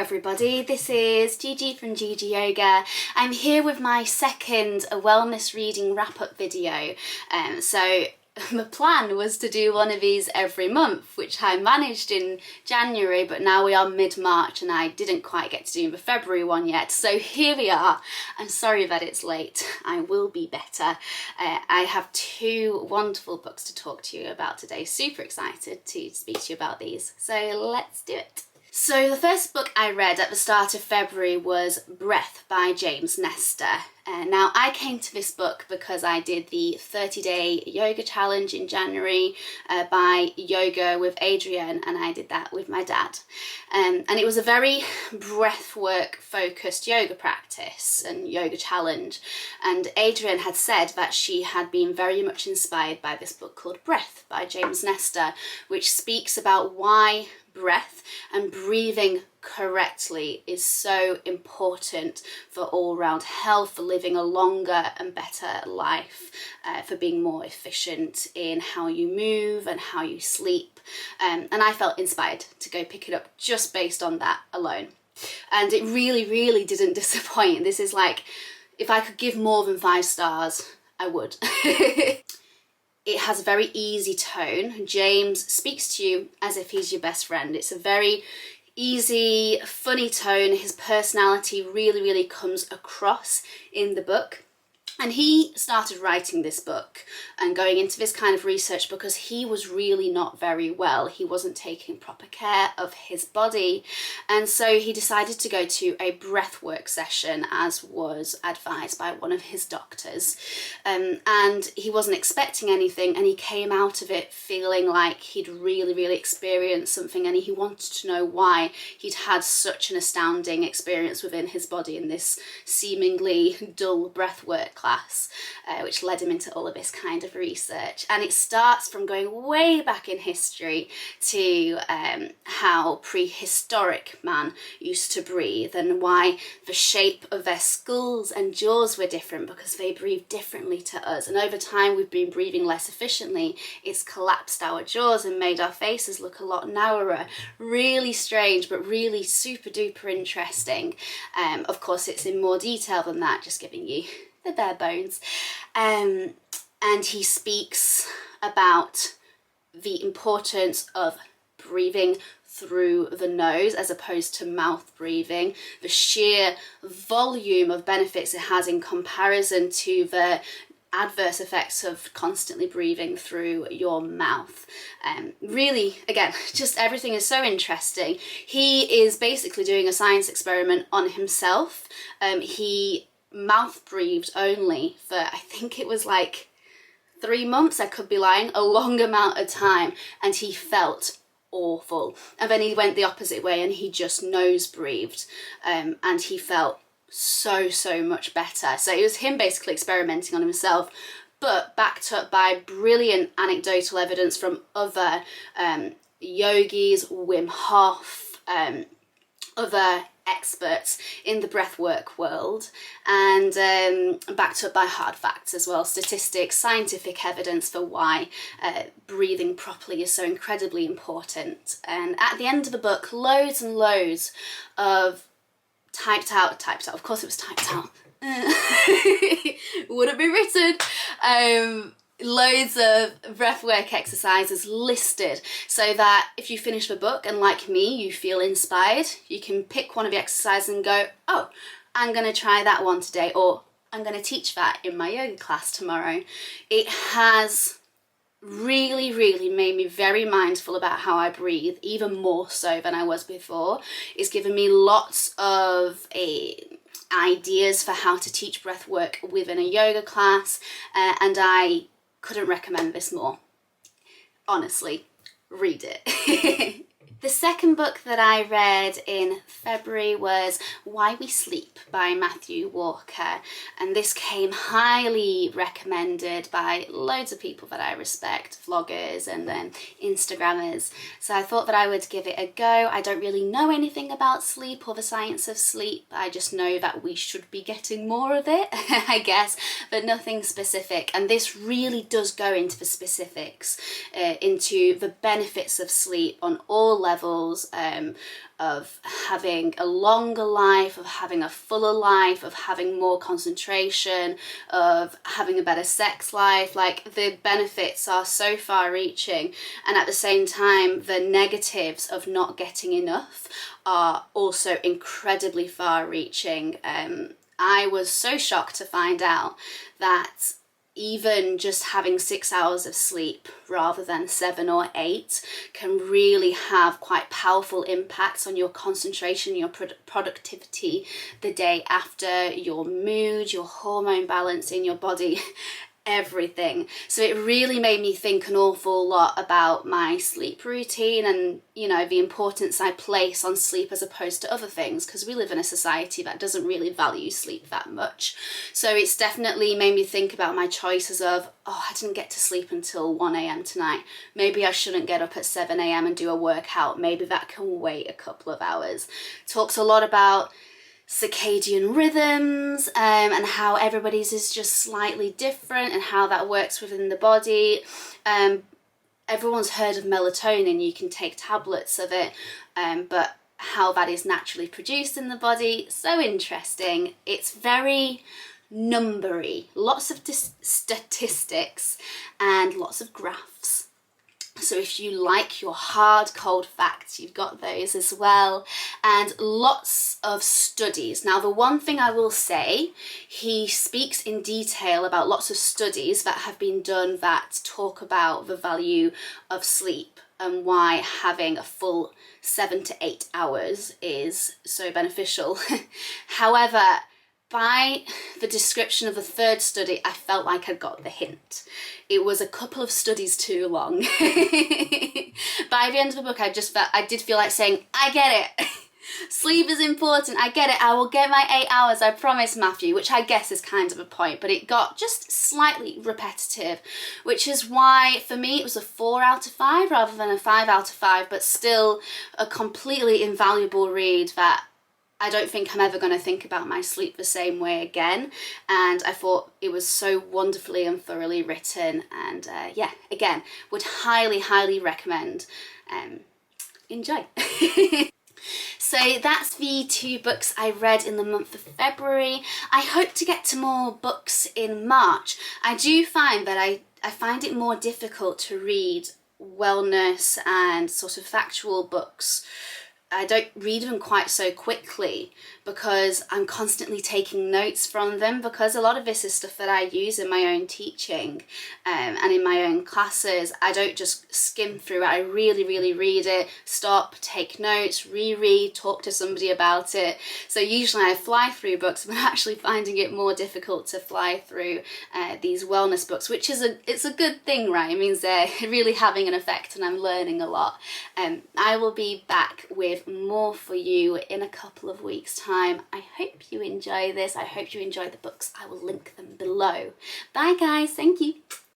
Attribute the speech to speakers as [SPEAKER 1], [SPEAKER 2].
[SPEAKER 1] everybody, this is GeGe from GeGe Yoga. I'm here with my second wellness reading wrap-up video. So the plan was to do one of these every month, which I managed in January, but now we are mid-March and I didn't quite get to do the February one yet. So here we are. I'm sorry that it's late. I will be better. I have two wonderful books to talk to you about today. Super excited to speak to you about these. So let's do it. So the first book I read at the start of February was Breath by James Nestor. Now I came to this book because I did the 30-day yoga challenge in January by Yoga with Adrian, and I did that with my dad. And it was a very breathwork focused yoga practice and yoga challenge. And Adrian had said that she had been very much inspired by this book called Breath by James Nestor, which speaks about why breath and breathing correctly is so important for all-round health, for living a longer and better life, for being more efficient in how you move and how you sleep. And I felt inspired to go pick it up just based on that alone. And it really didn't disappoint. This is like, if I could give more than 5 stars, I would. It has a very easy tone. James speaks to you as if he's your best friend. It's a very easy, funny tone. His personality really comes across in the book. And he started writing this book and going into this kind of research because he was really not very well. He wasn't taking proper care of his body. And so he decided to go to a breathwork session, as was advised by one of his doctors. And he wasn't expecting anything, and he came out of it feeling like he'd really experienced something, and he wanted to know why he'd had such an astounding experience within his body in this seemingly dull breathwork class, which led him into all of this kind of research. And it starts from going way back in history to how prehistoric man used to breathe, and why the shape of their skulls and jaws were different because they breathe differently to us. And over time we've been breathing less efficiently. It's collapsed our jaws and made our faces look a lot narrower. Really strange, but really super duper interesting. Of course it's in more detail than that, just giving you the bare bones. And he speaks about the importance of breathing through the nose as opposed to mouth breathing, the sheer volume of benefits it has in comparison to the adverse effects of constantly breathing through your mouth. Really, again, just everything is so interesting. He is basically doing a science experiment on himself. He mouth breathed only for, I think it was like 3 months, I could be lying, a long amount of time, and he felt awful. And then he went the opposite way and he just nose breathed, and he felt so much better. So it was him basically experimenting on himself, but backed up by brilliant anecdotal evidence from other yogis, Wim Hof, other experts in the breathwork world, and backed up by hard facts as well, statistics, scientific evidence for why breathing properly is so incredibly important. And at the end of the book, loads and loads of typed out, of course it was typed out, wouldn't be written, loads of breathwork exercises listed, so that if you finish the book and, like me, you feel inspired, you can pick one of the exercises and go, oh, I'm going to try that one today, or I'm going to teach that in my yoga class tomorrow. It has really made me very mindful about how I breathe, even more so than I was before. It's given me lots of ideas for how to teach breathwork within a yoga class, and I couldn't recommend this more. Honestly, read it. The second book that I read in February was Why We Sleep by Matthew Walker, and this came highly recommended by loads of people that I respect, vloggers and Instagrammers, so I thought that I would give it a go. I don't really know anything about sleep or the science of sleep, I just know that we should be getting more of it, I guess, but nothing specific, and this really does go into the specifics, into the benefits of sleep on all levels, levels, of having a longer life, of having a fuller life, of having more concentration, of having a better sex life. Like, the benefits are so far reaching, and at the same time the negatives of not getting enough are also incredibly far reaching. I was so shocked to find out that even just having 6 hours of sleep rather than 7 or 8 can really have quite powerful impacts on your concentration, your productivity the day after, your mood, your hormone balance in your body, everything. So it really made me think an awful lot about my sleep routine and, you know, the importance I place on sleep as opposed to other things, because we live in a society that doesn't really value sleep that much. So it's definitely made me think about my choices of, oh, I didn't get to sleep until 1 a.m. tonight. Maybe I shouldn't get up at 7 a.m. and do a workout. Maybe that can wait a couple of hours. Talks a lot about circadian rhythms, and how everybody's is just slightly different and how that works within the body. Everyone's heard of melatonin, you can take tablets of it, but how that is naturally produced in the body, so interesting. It's very numbery, lots of statistics and lots of graphs. So if you like your hard, cold facts, you've got those as well. And lots of studies. Now, the one thing I will say, he speaks in detail about lots of studies that have been done that talk about the value of sleep and why having a full 7 to 8 hours is so beneficial. However, by the description of the third study, I felt like I'd got the hint. It was a couple of studies too long. By the end of the book, I did feel like saying, I get it. Sleep is important, I get it. I will get my 8 hours, I promise, Matthew, which I guess is kind of a point, but it got just slightly repetitive, which is why for me it was a 4 out of 5 rather than a 5 out of 5, but still a completely invaluable read that I don't think I'm ever going to think about my sleep the same way again. And I thought it was so wonderfully and thoroughly written, and yeah, again, would highly, highly recommend. Enjoy. So that's the 2 books I read in the month of February. I hope to get to more books in March. I do find that I find it more difficult to read wellness and sort of factual books. I don't read them quite so quickly because I'm constantly taking notes from them, because a lot of this is stuff that I use in my own teaching and in my own classes. I don't just skim through it. I really, really read it, stop, take notes, reread, talk to somebody about it. So usually I fly through books, but I'm actually finding it more difficult to fly through these wellness books, which is it's a good thing, right? It means they're really having an effect and I'm learning a lot. I will be back with more for you in a couple of weeks' time. I hope you enjoy this. I hope you enjoy the books. I will link them below. Bye guys, thank you.